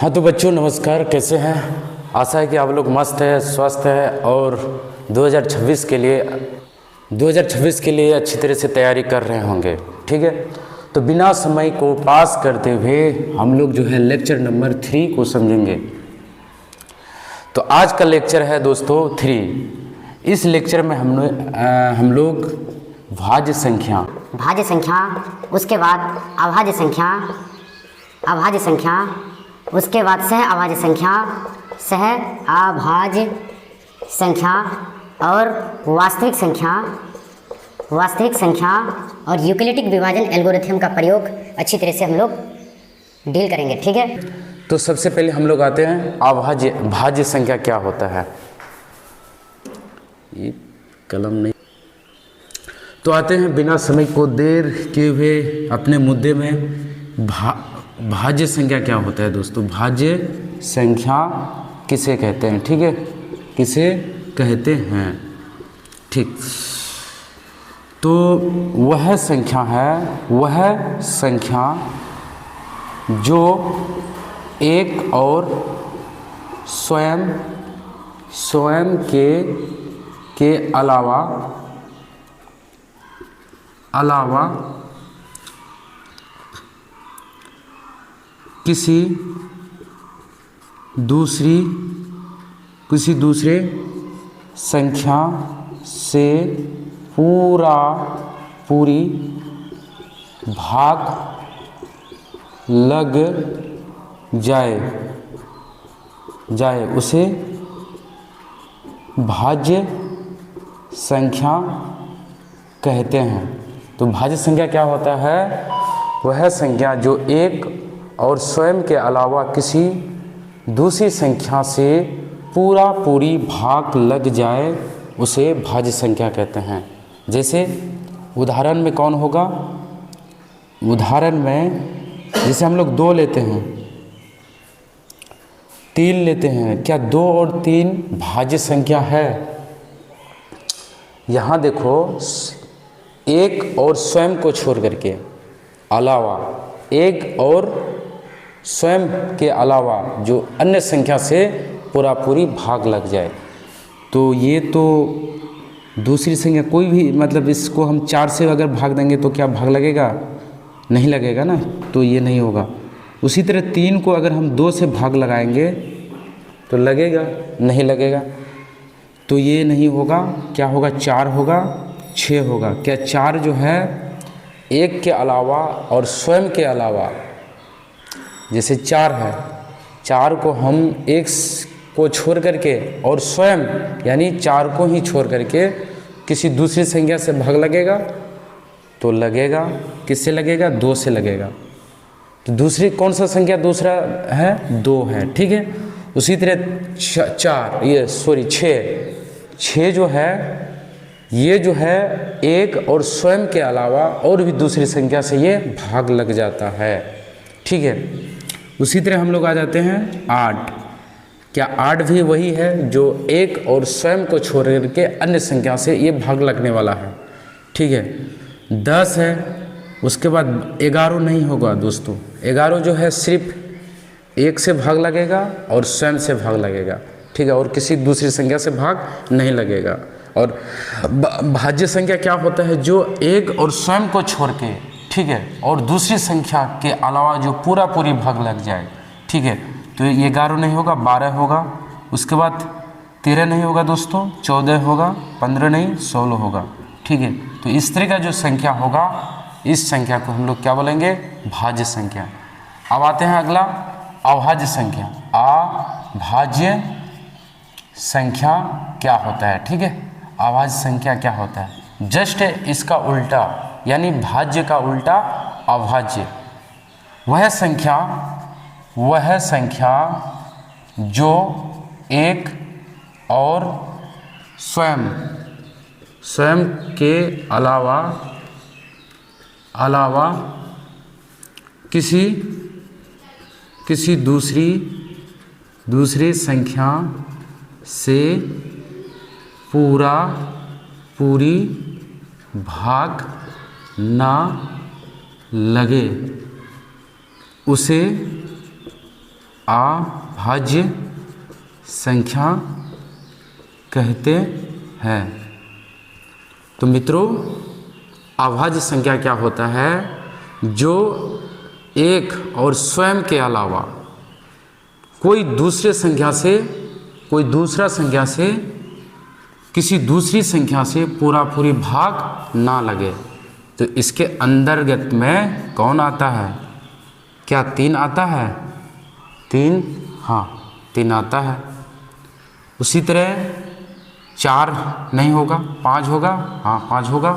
हाँ तो बच्चों नमस्कार, कैसे हैं। आशा है कि आप लोग मस्त है, स्वस्थ है और 2026 के लिए अच्छी तरह से तैयारी कर रहे होंगे। ठीक है, तो बिना समय को पास करते हुए हम लोग जो है लेक्चर नंबर 3 को समझेंगे। तो आज का लेक्चर है दोस्तों 3। इस लेक्चर में हम लोग भाज्य संख्या, उसके बाद अभाज्य संख्या, उसके बाद सह अभाज्य संख्या और वास्तविक संख्या और यूक्लिडिक विभाजन एल्गोरिथम का प्रयोग अच्छी तरह से हम लोग डील करेंगे। ठीक है, तो सबसे पहले हम लोग आते हैं भाज्य संख्या क्या होता है। ये कलम नहीं, तो आते हैं बिना समय को देर किए हुए अपने मुद्दे में। भाज्य संख्या क्या होता है दोस्तों। भाज्य संख्या किसे कहते हैं, ठीक है, किसे कहते हैं। ठीक, तो वह संख्या जो एक और स्वयं के अलावा किसी दूसरे संख्या से पूरी भाग लग जाए उसे भाज्य संख्या कहते हैं। तो भाज्य संख्या क्या होता है। वह संख्या जो एक और स्वयं के अलावा किसी दूसरी संख्या से पूरी भाग लग जाए उसे भाज्य संख्या कहते हैं। जैसे उदाहरण में कौन होगा। उदाहरण में जैसे हम लोग 2 लेते हैं, 3 लेते हैं। क्या 2 और 3 भाज्य संख्या है। यहाँ देखो, एक और स्वयं को छोड़ करके अलावा, एक और स्वयं के अलावा जो अन्य संख्या से पूरी भाग लग जाए, तो ये तो दूसरी संख्या कोई भी, मतलब इसको हम 4 से अगर भाग देंगे तो क्या भाग लगेगा, नहीं लगेगा ना, तो ये नहीं होगा। उसी तरह 3 को अगर हम 2 से भाग लगाएंगे तो लगेगा, नहीं लगेगा, तो ये नहीं होगा। क्या होगा, 4 होगा, 6 होगा। क्या 4 जो है एक के अलावा और स्वयं के अलावा, जैसे 4 है, 4 को हम एक को छोड़ करके और स्वयं यानी 4 को ही छोड़ करके किसी दूसरी संख्या से भाग लगेगा तो लगेगा। किससे लगेगा, 2 से लगेगा। तो दूसरी कौन सा संख्या दूसरा है, 2 है। ठीक है, उसी तरह 6 जो है, ये जो है एक और स्वयं के अलावा और भी दूसरी संख्या से ये भाग लग जाता है। ठीक है, उसी तरह हम लोग आ जाते हैं 8। क्या 8 भी वही है जो एक और स्वयं को छोड़ करके अन्य संख्या से ये भाग लगने वाला है। ठीक है, 10 है, उसके बाद 11 नहीं होगा दोस्तों। 11 जो है सिर्फ एक से भाग लगेगा और स्वयं से भाग लगेगा। ठीक है, और किसी दूसरी संख्या से भाग नहीं लगेगा। और भाज्य संख्या क्या होता है, जो एक और स्वयं को छोड़ के, ठीक है, और दूसरी संख्या के अलावा जो पूरी भाग लग जाए। ठीक है, तो ये 11 नहीं होगा, 12 होगा, उसके बाद 13 नहीं होगा दोस्तों, 14 होगा, 15 नहीं, 16 होगा। ठीक है, तो इस तरह का जो संख्या होगा, इस संख्या को हम लोग क्या बोलेंगे, भाज्य संख्या। अब आते हैं अगला, अभाज्य संख्या। अभाज्य संख्या क्या होता है। ठीक है, अभाज्य संख्या क्या होता है, जस्ट इसका उल्टा, यानी भाज्य का उल्टा अभाज्य। वह संख्या जो एक और स्वयं के अलावा किसी दूसरी संख्या से पूरी भाग ना लगे उसे अभाज्य संख्या कहते हैं। तो मित्रों, अभाज्य संख्या क्या होता है? जो एक और स्वयं के अलावा कोई दूसरा संख्या से किसी दूसरी संख्या से पूरी भाग ना लगे। तो इसके अंतर्गत में कौन आता है? क्या 3 आता है? 3, हाँ 3 आता है। उसी तरह 4 नहीं होगा, 5 होगा, हाँ 5 होगा।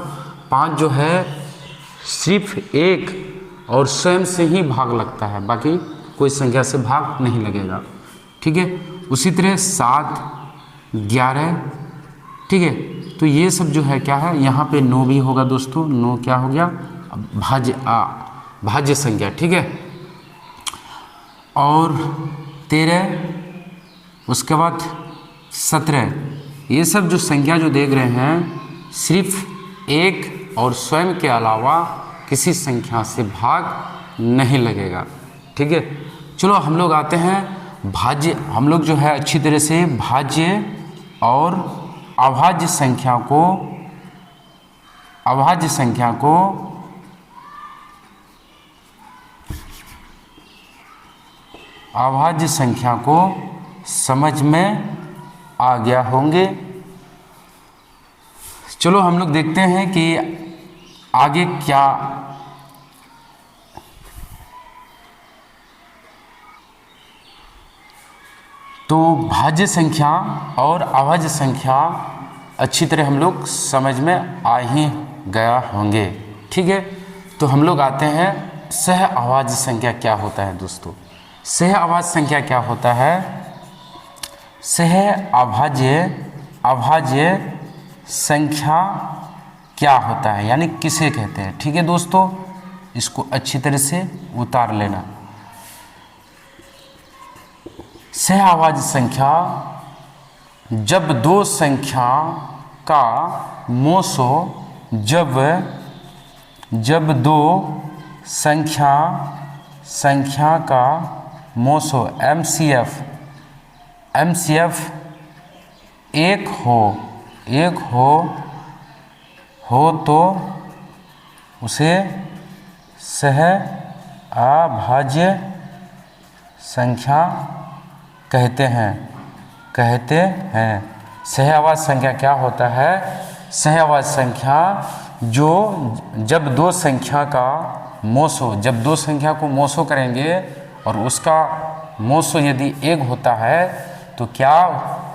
5 जो है सिर्फ एक और स्वयं से ही भाग लगता है, बाकी कोई संख्या से भाग नहीं लगेगा। ठीक है। उसी तरह 7, 11, ठीक है। तो ये सब जो है क्या है, यहाँ पे 9 भी होगा दोस्तों। 9 क्या हो गया? भाज्य संख्या। ठीक है। और 13, उसके बाद 17, ये सब जो संख्या जो देख रहे हैं सिर्फ एक और स्वयं के अलावा किसी संख्या से भाग नहीं लगेगा। ठीक है। चलो हम लोग आते हैं भाज्य। हम लोग जो है अच्छी तरह से भाज्य और अभाज्य संख्या को समझ में आ गया होंगे। चलो हम लोग देखते हैं कि आगे क्या। तो भाज्य संख्या और अभाज्य संख्या अच्छी तरह हम लोग समझ में आ ही गया होंगे। ठीक है। तो हम लोग आते हैं सह अभाज्य संख्या क्या होता है दोस्तों। सह अभाज्य संख्या क्या होता है? सह अभाज्य संख्या क्या होता है, यानी किसे कहते हैं। ठीक है दोस्तों, इसको अच्छी तरह से उतार लेना। सह अभाज्य संख्या जब दो संख्या का मोसो जब दो संख्या का मोसो MCF एक हो तो उसे सह अभाज्य संख्या कहते हैं। सह अभाज्य संख्या क्या होता है? सह अभाज्य संख्या जो जब दो संख्या का मोसो, जब दो संख्या को मोसो करेंगे और उसका मोसो यदि एक होता है तो क्या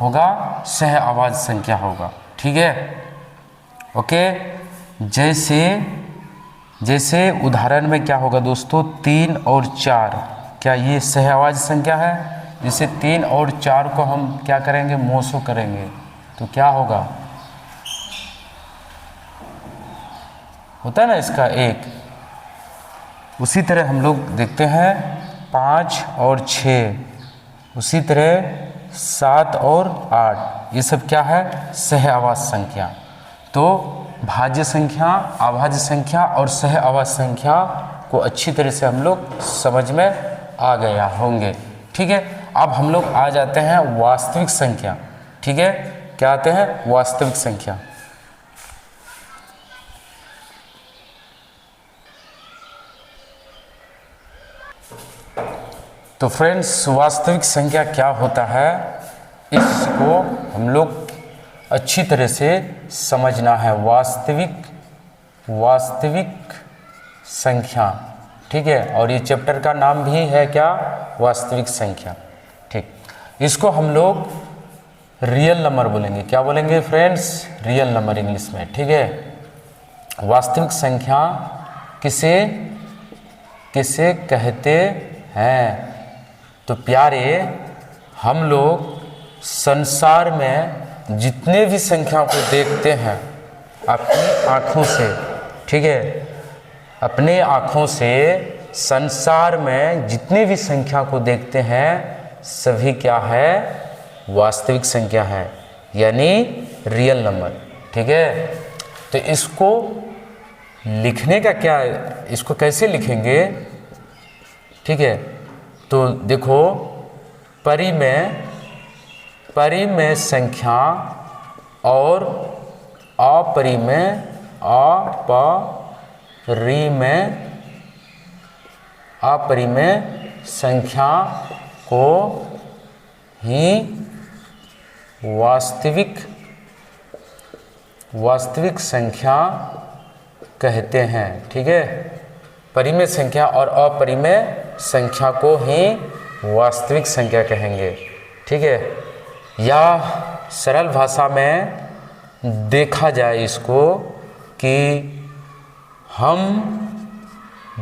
होगा? सह अभाज्य संख्या होगा। ठीक है। ओके। जैसे उदाहरण में क्या होगा दोस्तों? 3 और 4, क्या ये सह अभाज्य संख्या है? जैसे 3 और 4 को हम क्या करेंगे? मोसो करेंगे तो क्या होगा? होता है ना इसका 1। उसी तरह हम लोग देखते हैं 5 और 6, उसी तरह 7 और 8, ये सब क्या है? सह अभाज्य संख्या। तो भाज्य संख्या, अभाज्य संख्या और सह अभाज्य संख्या को अच्छी तरह से हम लोग समझ में आ गया होंगे। ठीक है। अब हम लोग आ जाते हैं वास्तविक संख्या। ठीक है। क्या आते हैं? वास्तविक संख्या। तो फ्रेंड्स, वास्तविक संख्या क्या होता है, इसको हम लोग अच्छी तरह से समझना है। वास्तविक संख्या। ठीक है। और ये चैप्टर का नाम भी है क्या? वास्तविक संख्या। ठीक। इसको हम लोग रियल नंबर बोलेंगे। क्या बोलेंगे फ्रेंड्स? रियल नंबर इंग्लिश में। ठीक है। वास्तविक संख्या किसे कहते हैं? तो प्यारे, हम लोग संसार में जितने भी संख्या को देखते हैं अपनी आँखों से, ठीक है, अपने आँखों से संसार में जितने भी संख्या को देखते हैं सभी क्या है? वास्तविक संख्या है, यानी रियल नंबर। ठीक है। तो इसको लिखने का क्या है? इसको कैसे लिखेंगे? ठीक है। तो देखो, परिमेय संख्या और अपरिमेय संख्या को ही वास्तविक संख्या कहते हैं। ठीक है, परिमेय संख्या और अपरिमेय संख्या को ही वास्तविक संख्या कहेंगे। ठीक है, या सरल भाषा में देखा जाए इसको कि हम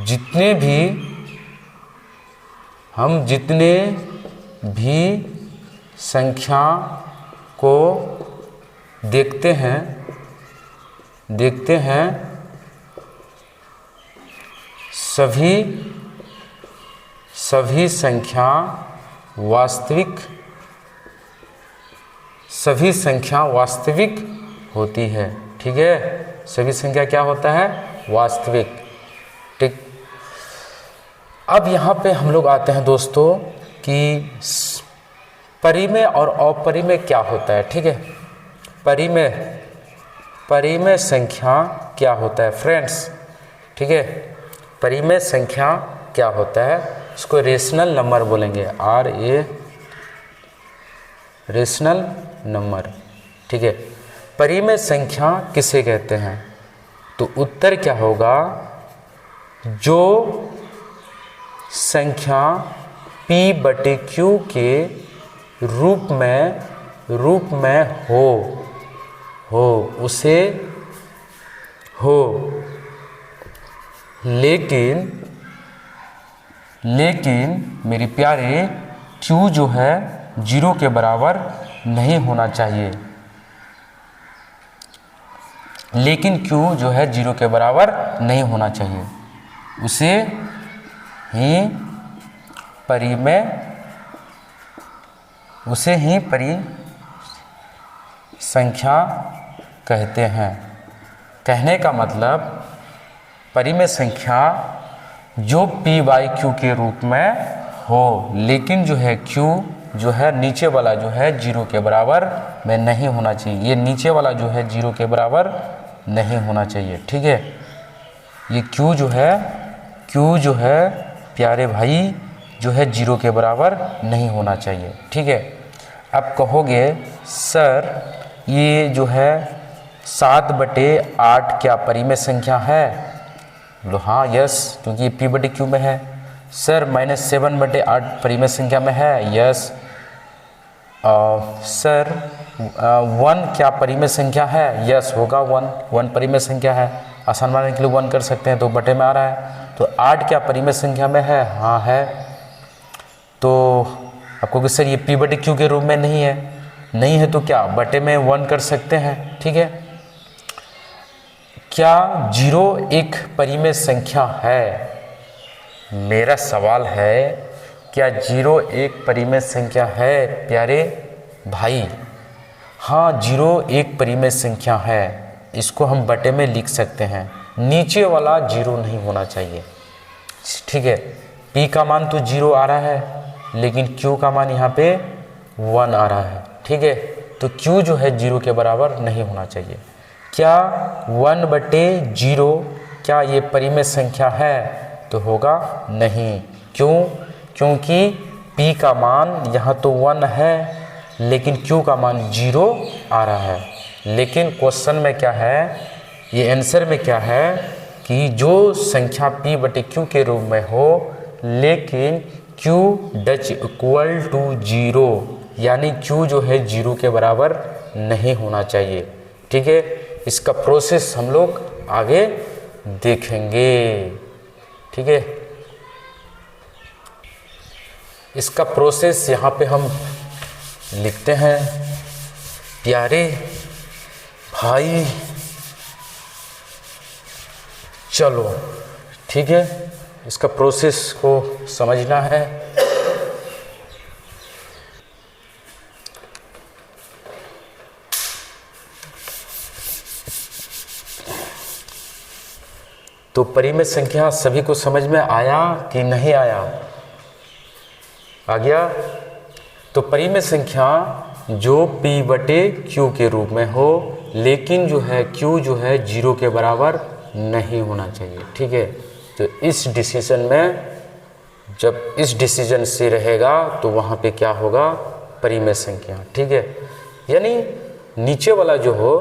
जितने भी संख्या को देखते हैं सभी संख्या वास्तविक होती है। ठीक है, सभी संख्या क्या होता है? वास्तविक। ठीक, अब यहाँ पे हम लोग आते हैं दोस्तों कि परिमेय और अपरिमेय क्या होता है। ठीक है, परिमेय संख्या क्या होता है फ्रेंड्स? ठीक है, परिमेय संख्या क्या होता है? इसको रेशनल नंबर बोलेंगे, रेशनल नंबर। ठीक है, परिमेय संख्या किसे कहते हैं? तो उत्तर क्या होगा? जो संख्या p/q के रूप में हो उसे हो, लेकिन मेरे प्यारे q जो है 0 के बराबर नहीं होना चाहिए। लेकिन q जो है 0 के बराबर नहीं होना चाहिए, उसे ही परिमेय संख्या कहते हैं। कहने का मतलब परिमेय संख्या जो p/q के रूप में हो, लेकिन जो है q जो है नीचे वाला जो है 0 के बराबर में नहीं होना चाहिए। ये नीचे वाला जो है 0 के बराबर नहीं होना चाहिए। ठीक है, ये q जो है प्यारे भाई जो है 0 के बराबर नहीं होना चाहिए। ठीक है, अब कहोगे सर ये जो है 7/8 क्या परिमेय संख्या है? बोलो हाँ, यस, क्योंकि ये p/q में है। सर -7/8 परिमेय संख्या में है? यस। सर 1 क्या परिमेय संख्या है? यस होगा, 1 परिमेय संख्या है। आसान बनाने के लिए 1 कर सकते हैं, तो बटे में आ रहा है। तो 8 क्या परिमेय संख्या में है? हाँ है। तो आपको कि सर ये p/q के रूप में नहीं है तो क्या बटे में 1 कर सकते हैं। ठीक है, क्या 0 एक परिमेय संख्या है? मेरा सवाल है, क्या 0 एक परिमेय संख्या है प्यारे भाई? हाँ, 0 एक परिमेय संख्या है। इसको हम बटे में लिख सकते हैं, नीचे वाला 0 नहीं होना चाहिए। ठीक है, p का मान तो 0 आ रहा है, लेकिन q का मान यहाँ पे 1 आ रहा है। ठीक है, तो q जो है 0 के बराबर नहीं होना चाहिए। क्या 1/0 क्या ये परिमेय संख्या है? तो होगा नहीं। क्यों? क्योंकि p का मान यहाँ तो 1 है, लेकिन q का मान 0 आ रहा है। लेकिन क्वेश्चन में क्या है, ये आंसर में क्या है कि जो संख्या p/q के रूप में हो, लेकिन q डच इक्वल टू 0, यानी q जो है 0 के बराबर नहीं होना चाहिए। ठीक है, इसका प्रोसेस हम लोग आगे देखेंगे। ठीक है, इसका प्रोसेस यहाँ पे हम लिखते हैं। प्यारे भाई चलो, ठीक है, इसका प्रोसेस को समझना है। तो परिमेय संख्या सभी को समझ में आया कि नहीं आया? आ गया? तो परिमेय संख्या जो p बटे q के रूप में हो, लेकिन जो है q जो है 0 के बराबर नहीं होना चाहिए। ठीक है, तो इस डिसीजन में, जब इस डिसीजन से रहेगा तो वहाँ पे क्या होगा, परिमेय संख्या। ठीक है, यानी नीचे वाला जो हो,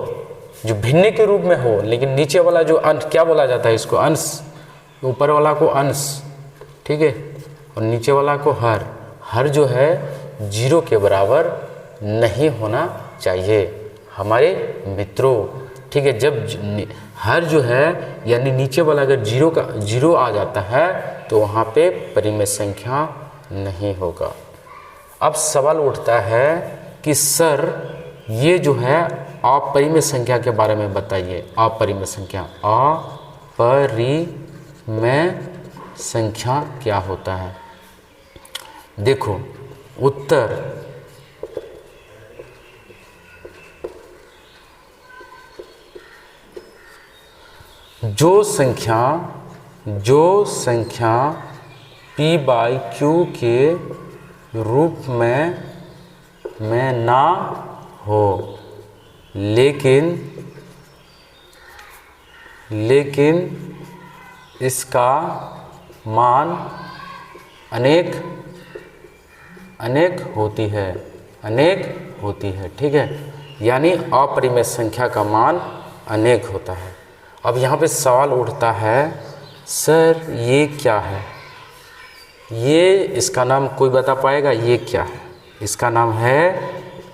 जो भिन्न के रूप में हो, लेकिन नीचे वाला जो अंश, क्या बोला जाता है इसको, अंश, ऊपर वाला को अंश, ठीक है, और नीचे वाला को हर। हर जो है 0 के बराबर नहीं होना चाहिए हमारे मित्रों। ठीक है, जब हर जो है यानी नीचे वाला अगर 0 आ जाता है तो वहाँ पे परिमेय संख्या नहीं होगा। अब सवाल उठता है कि सर ये जो है अपरिमेय संख्या के बारे में बताइए। अपरिमेय संख्या, अपरिमेय संख्या क्या होता है? देखो उत्तर जो संख्या p/q के रूप में ना हो, लेकिन इसका मान अनेक होती है। ठीक है, यानी अपरिमेय संख्या का मान अनेक होता है। अब यहाँ पे सवाल उठता है, सर ये क्या है? ये इसका नाम कोई बता पाएगा? ये क्या है? इसका नाम है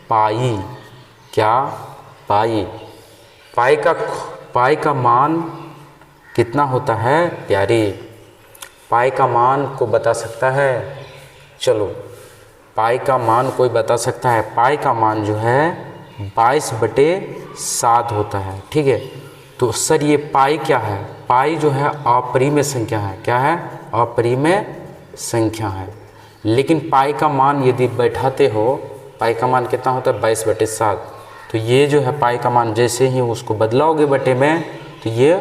पाई। क्या? पाई। पाई का मान कितना होता है प्यारे? पाई का मान को बता सकता है? चलो, पाई का मान कोई बता सकता है? पाई का मान जो है 22/7 होता है। ठीक है, तो सर ये पाई क्या है? पाई जो है अपरिमेय संख्या है। क्या है? अपरिमेय संख्या है। लेकिन पाई का मान यदि बैठाते हो, पाई का मान कितना होता है? 22/7। तो ये जो है पाई का मान जैसे ही उसको बदलाओगे बटे में, तो ये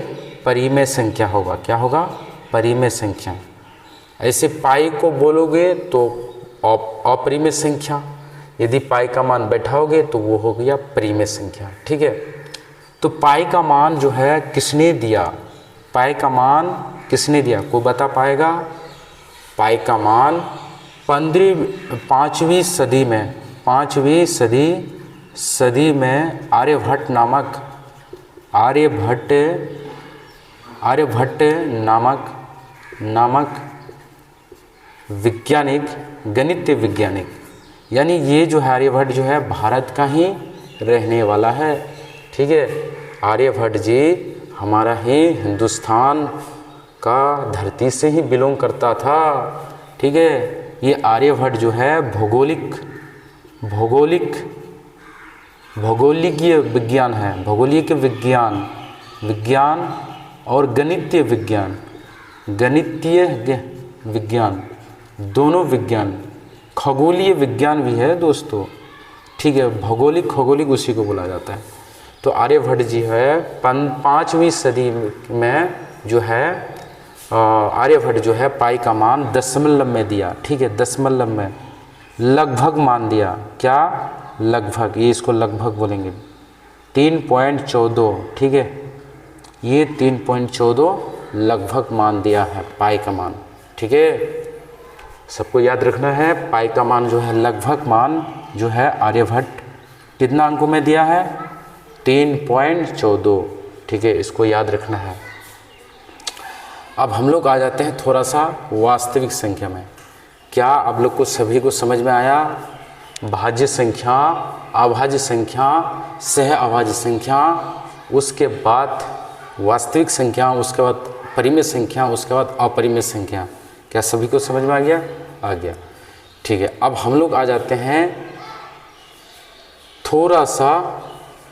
परिमेय संख्या होगा। क्या होगा? परिमेय संख्या। ऐसे पाई को बोलोगे तो अपरिमेय संख्या, यदि पाई का मान बैठाओगे तो वो हो गया परिमेय संख्या। ठीक है, तो पाई का मान जो है किसने दिया? पाई का मान किसने दिया? कोई बता पाएगा? पाई का मान 5वीं सदी में आर्यभट्ट नामक वैज्ञानिक, गणितीय वैज्ञानिक, यानी ये जो है आर्यभट्ट जो है भारत का ही रहने वाला है। ठीक है, आर्यभट्ट जी हमारा ही हिंदुस्तान का धरती से ही बिलोंग करता था। ठीक है, ये आर्यभट्ट जो है भौगोलिकीय विज्ञान है। भौगोलिक विज्ञान और गणितीय विज्ञान दोनों विज्ञान, खगोलीय विज्ञान भी है दोस्तों। ठीक है, खगोलिक उसी को बोला जाता है। तो आर्यभट्ट जी है 5वीं सदी में जो है आर्यभट्ट जो है पाई का मान दशमलव में दिया। ठीक है, दशमलव में लगभग मान दिया। क्या? लगभग, ये इसको लगभग बोलेंगे। 3.14। ठीक है, ये 3.14 लगभग मान दिया है पाई का मान। ठीक है, सबको याद रखना है, पाई का मान जो है लगभग मान जो है आर्यभट्ट कितना अंकों में दिया है? 3.14। ठीक है, इसको याद रखना है। अब हम लोग आ जाते हैं थोड़ा सा वास्तविक संख्या में। क्या आप लोग को सभी को समझ में आया? भाज्य संख्या, अभाज्य संख्या, सह अभाज्य संख्या, उसके बाद वास्तविक संख्या, उसके बाद परिमेय संख्या, उसके बाद अपरिमेय संख्या। क्या सभी को समझ में आ गया? आ गया। ठीक है, अब हम लोग आ जाते हैं थोड़ा सा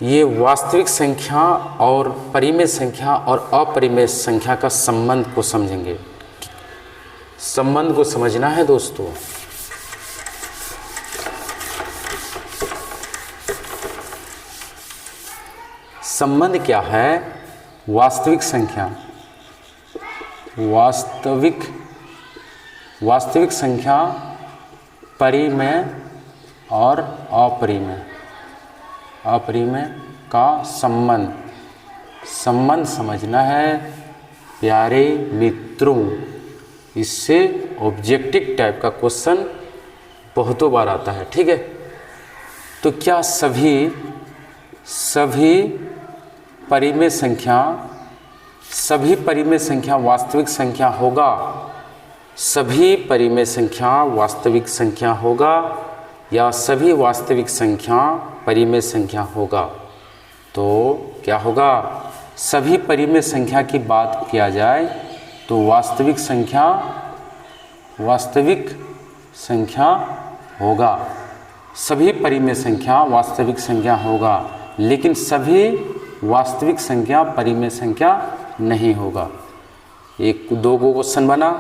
ये वास्तविक संख्या और परिमेय संख्या और अपरिमेय संख्या का संबंध को समझेंगे। संबंध को समझना है दोस्तों। संबंध क्या है? वास्तविक संख्या, वास्तविक संख्या परिमेय और अपरिमेय, अपरिमेय का संबंध, संबंध समझना है प्यारे मित्रों। इससे ऑब्जेक्टिव टाइप का क्वेश्चन बहुतों बार आता है, ठीक है। तो क्या सभी परिमेय संख्या वास्तविक संख्या होगा? सभी परिमेय संख्या वास्तविक संख्या होगा या सभी वास्तविक संख्या परिमेय संख्या होगा? तो क्या होगा? सभी परिमेय संख्या की बात किया जाए तो वास्तविक संख्या होगा, सभी परिमेय संख्या वास्तविक संख्या होगा, लेकिन सभी वास्तविक संख्या परिमेय संख्या नहीं होगा। एक दो गो क्वेश्चन बना।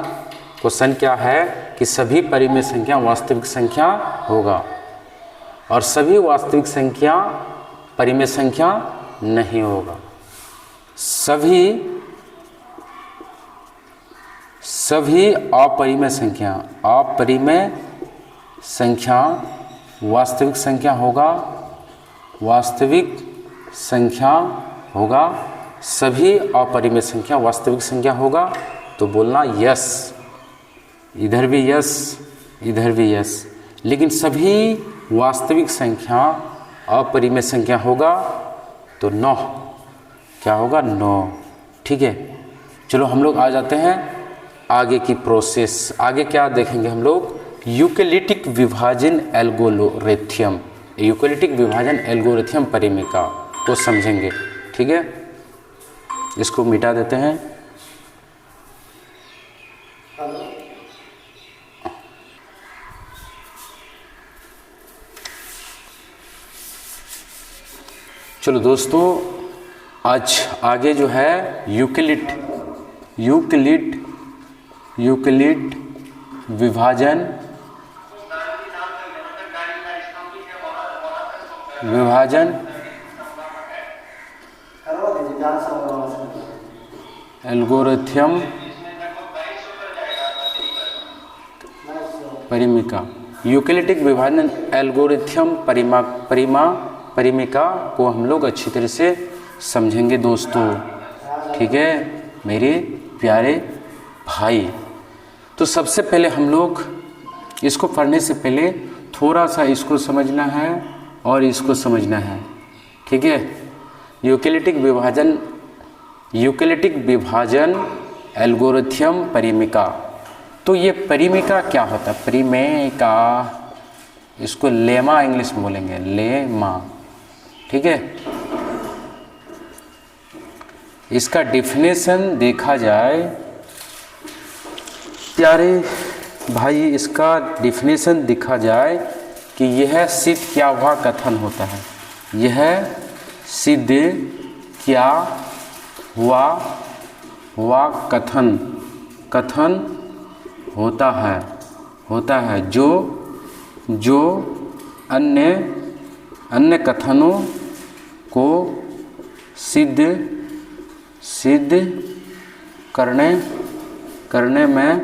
क्वेश्चन क्या है कि सभी परिमेय संख्या वास्तविक संख्या होगा और सभी वास्तविक संख्या परिमेय संख्या नहीं होगा। सभी अपरिमेय संख्या वास्तविक संख्या होगा, वास्तविक संख्या होगा, सभी अपरिमेय संख्या वास्तविक संख्या होगा। तो बोलना यस, इधर भी यस, इधर भी यस। लेकिन सभी वास्तविक संख्या अपरिमेय संख्या होगा तो नो, क्या होगा? नो, ठीक है। चलो हम लोग आ जाते हैं आगे की प्रोसेस। आगे क्या देखेंगे हम लोग? यूक्लिडिक विभाजन एल्गोरिथम, यूक्लिडिक विभाजन एल्गोरिथम परिमेयिका को समझेंगे, ठीक है। इसको मिटा देते हैं। चलो दोस्तों, आज आगे जो है यूक्लिड विभाजन एल्गोरिथम परिमेयिका, यूक्लिडिक विभाजन एल्गोरिथम परिमेयिका को हम लोग अच्छी तरह से समझेंगे दोस्तों, ठीक है मेरे प्यारे भाई। तो सबसे पहले हम लोग इसको पढ़ने से पहले थोड़ा सा इसको समझना है और इसको समझना है, ठीक है। यूक्लिडिक विभाजन एल्गोरिथम परिमेयिका। तो ये परिमेयिका क्या होता है? परिमेयिका, इसको लेमा इंग्लिश में बोलेंगे, लेमा, ठीक है। इसका डिफिनेशन देखा जाए प्यारे भाई, इसका डिफिनेशन देखा जाए कि यह सिद्ध क्या हुआ कथन होता है, यह सिद्ध क्या हुआ कथन होता है जो अन्य कथनों को सिद्ध करने में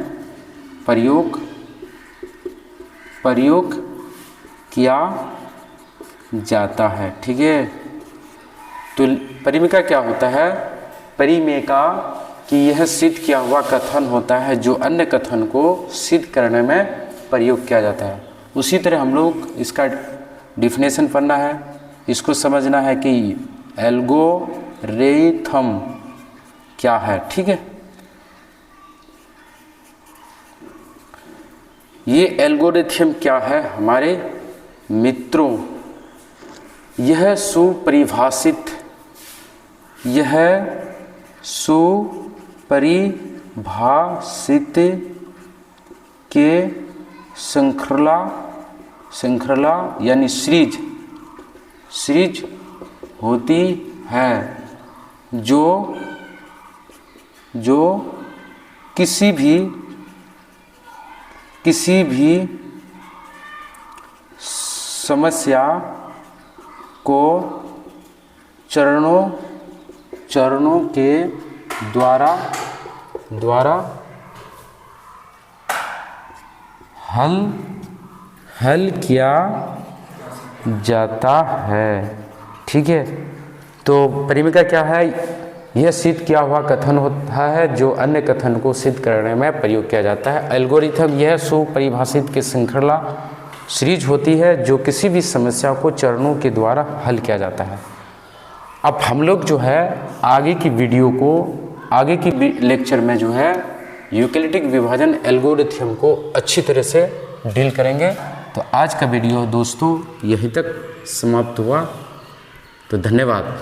प्रयोग किया जाता है, ठीक है। तो परिमेयिका क्या होता है? परिमेयिका कि यह सिद्ध किया हुआ कथन होता है जो अन्य कथन को सिद्ध करने में प्रयोग किया जाता है। उसी तरह हम लोग इसका डिफिनेशन पढ़ना है, इसको समझना है कि एल्गोरिथम क्या है, ठीक है। ये एल्गोरिथम क्या है हमारे मित्रों? यह सुपरिभाषित के श्रृंखला यानी सीरीज होती है जो किसी भी समस्या को चरणों के द्वारा हल किया जाता है। ठीक है, तो परिमिका क्या है? यह सिद्ध किया हुआ कथन होता है जो अन्य कथन को सिद्ध करने में प्रयोग किया जाता है। एल्गोरिथम यह सुपरिभाषित की श्रृंखला सीरीज होती है जो किसी भी समस्या को चरणों के द्वारा हल किया जाता है। अब हम लोग जो है आगे की वीडियो को, आगे की लेक्चर में जो है यूक्लिडिक विभाजन एल्गोरिथम को अच्छी तरह से डील करेंगे। तो आज का वीडियो दोस्तों यहीं तक समाप्त हुआ। तो धन्यवाद,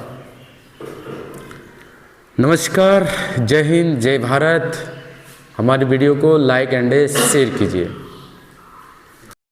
नमस्कार, जय हिंद, जय भारत। हमारी वीडियो को लाइक एंड शेयर कीजिए।